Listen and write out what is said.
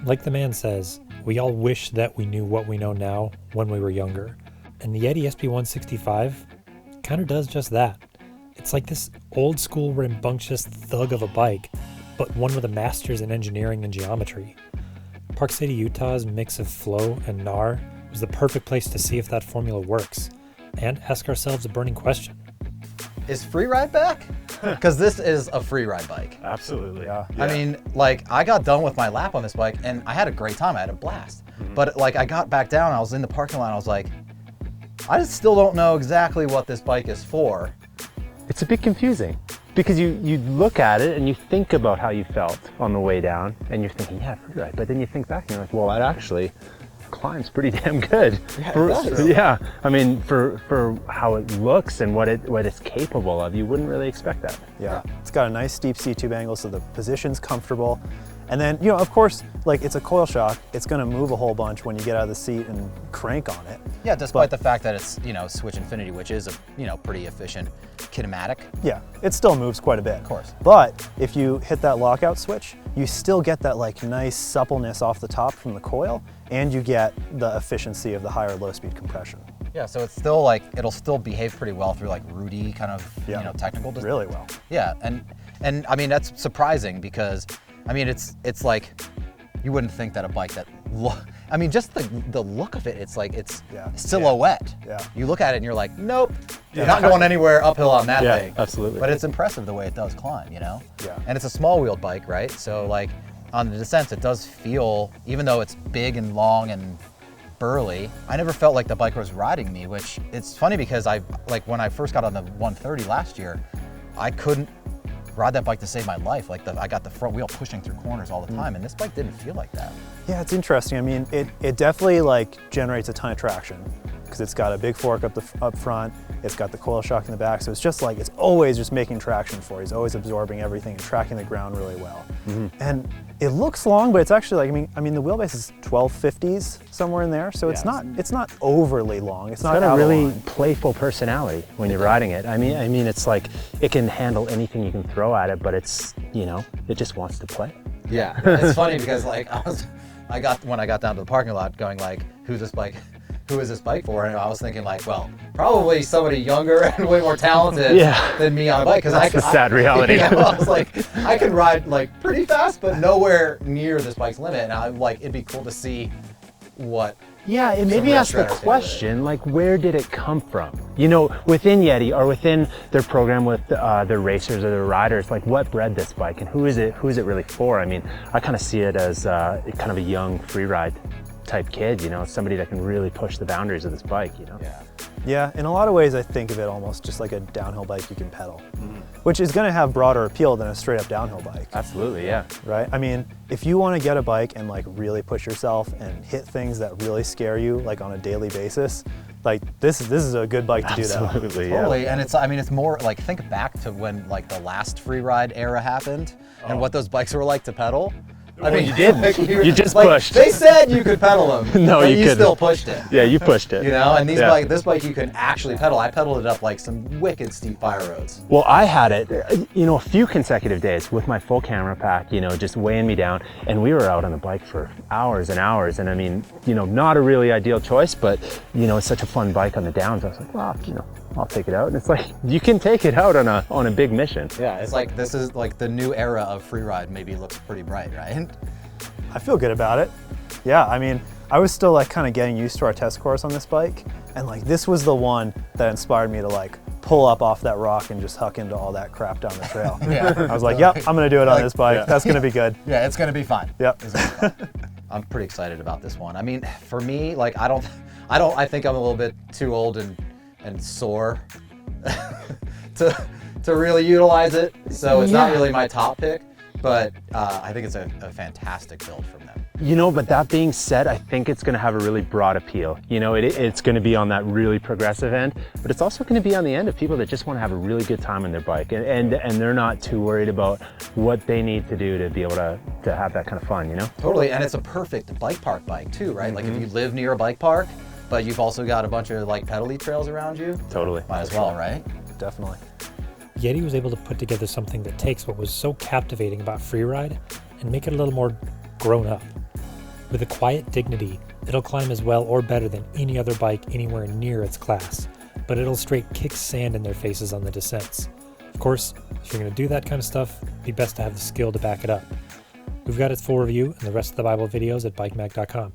Like the man says, we all wish that we knew what we know now when we were younger. And the Yeti SB165 kind of does just that. It's like this old school rambunctious thug of a bike, but one with a master's in engineering and geometry. Park City, Utah's mix of flow and gnar was the perfect place to see if that formula works, and ask ourselves a burning question. Is freeride back? Because this is a freeride bike. Absolutely. Yeah. I mean, like, I got done with my lap on this bike and I had a great time. I had a blast. But like, I got back down, I was in the parking lot, I was like, I just still don't know exactly what this bike is for. It's a bit confusing because you look at it and you think about how you felt on the way down and you're thinking, yeah, freeride. But then you think back and you're like, well, it actually climbs pretty damn good. Yeah, I mean, for how it looks and what it's capable of, you wouldn't really expect that. Yeah, it's got a nice steep C-tube angle, so the position's comfortable. And then, you know, of course, like, it's a coil shock. It's going to move a whole bunch when you get out of the seat and crank on it. Yeah, despite the fact that it's, you know, switch infinity, which is a, you know, pretty efficient kinematic. Yeah, it still moves quite a bit. Of course. But if you hit that lockout switch, you still get that like nice suppleness off the top from the coil, and you get the efficiency of the higher low-speed compression. Yeah, so it's still like, it'll still behave pretty well through like rooty kind of, you know, technical design. Really well. Yeah, and I mean, that's surprising because, I mean, it's like, you wouldn't think that a bike that, I mean, just the look of it, it's like, it's silhouette. Yeah. You look at it and you're like, nope, you're not going anywhere uphill on that thing. Absolutely. But it's impressive the way it does climb, you know? Yeah. And it's a small wheeled bike, right? So like, on the descents, it does feel, even though it's big and long and burly, I never felt like the bike was riding me, which it's funny because when I first got on the 130 last year, I couldn't ride that bike to save my life. Like, I got the front wheel pushing through corners all the time, and this bike didn't feel like that. Yeah, it's interesting. I mean, it definitely like generates a ton of traction because it's got a big fork up front. It's got the coil shock in the back, so it's just like, it's always just making traction for you. It's always absorbing everything and tracking the ground really well. And it looks long, but it's actually like, I mean, the wheelbase is 1250s, somewhere in there, so it's not overly long. It's not got a really Avalon. playful personality when you're riding it. I mean, it's like, it can handle anything you can throw at it, but it's, you know, it just wants to play. Yeah, it's funny because like, when I got down to the parking lot going like, who is this bike for? And I was thinking like, well, probably somebody younger and way more talented than me on a bike. That's the sad reality. I was like, I can ride like pretty fast, but nowhere near this bike's limit. And I'm like, it'd be cool to see what. Yeah, and maybe ask the question, like, where did it come from? You know, within Yeti or within their program with their racers or their riders, like, what bred this bike and who is it really for? I mean, I kind of see it as kind of a young freeride type kid, you know, somebody that can really push the boundaries of this bike, you know? Yeah, in a lot of ways I think of it almost just like a downhill bike you can pedal, which is going to have broader appeal than a straight up downhill bike. Absolutely, yeah. Right? I mean, if you want to get a bike and like really push yourself and hit things that really scare you like on a daily basis, like this is a good bike to do that. Absolutely, Totally, and it's, I mean, it's more like, think back to when like the last freeride era happened and what those bikes were like to pedal. I mean, you didn't. You just like, pushed. They said you could pedal them. No, but you couldn't. Still pushed it. Yeah, you pushed it. You know, and this bike you can actually pedal. I pedaled it up like some wicked steep fire roads. Well, I had it, you know, a few consecutive days with my full camera pack, you know, just weighing me down. And we were out on the bike for hours and hours. And I mean, you know, not a really ideal choice, but, you know, it's such a fun bike on the downs. I was like, well, you know, I'll take it out. And it's like, you can take it out on a big mission. Yeah, it's like, this is like the new era of freeride maybe looks pretty bright, right? I feel good about it. Yeah, I mean, I was still like kind of getting used to our test course on this bike, and like this was the one that inspired me to like pull up off that rock and just huck into all that crap down the trail. I was like, yep, I'm gonna do it on this bike. That's gonna be good. Yeah, it's gonna be fine. Yep. I'm pretty excited about this one. I mean, for me, like I think I'm a little bit too old and sore to really utilize it. So it's not really my top pick. But I think it's a fantastic build from them. You know, but that being said, I think it's going to have a really broad appeal. You know, it's going to be on that really progressive end, but it's also going to be on the end of people that just want to have a really good time on their bike, and they're not too worried about what they need to do to be able to have that kind of fun, you know? Totally, and it's a perfect bike park bike too, right? Like if you live near a bike park, but you've also got a bunch of like pedally trails around you. Totally. Might as well, right? Definitely. Yeti was able to put together something that takes what was so captivating about freeride and make it a little more grown up. With a quiet dignity, it'll climb as well or better than any other bike anywhere near its class, but it'll straight kick sand in their faces on the descents. Of course, if you're going to do that kind of stuff, it'd be best to have the skill to back it up. We've got its full review and the rest of the Bible videos at bikemag.com.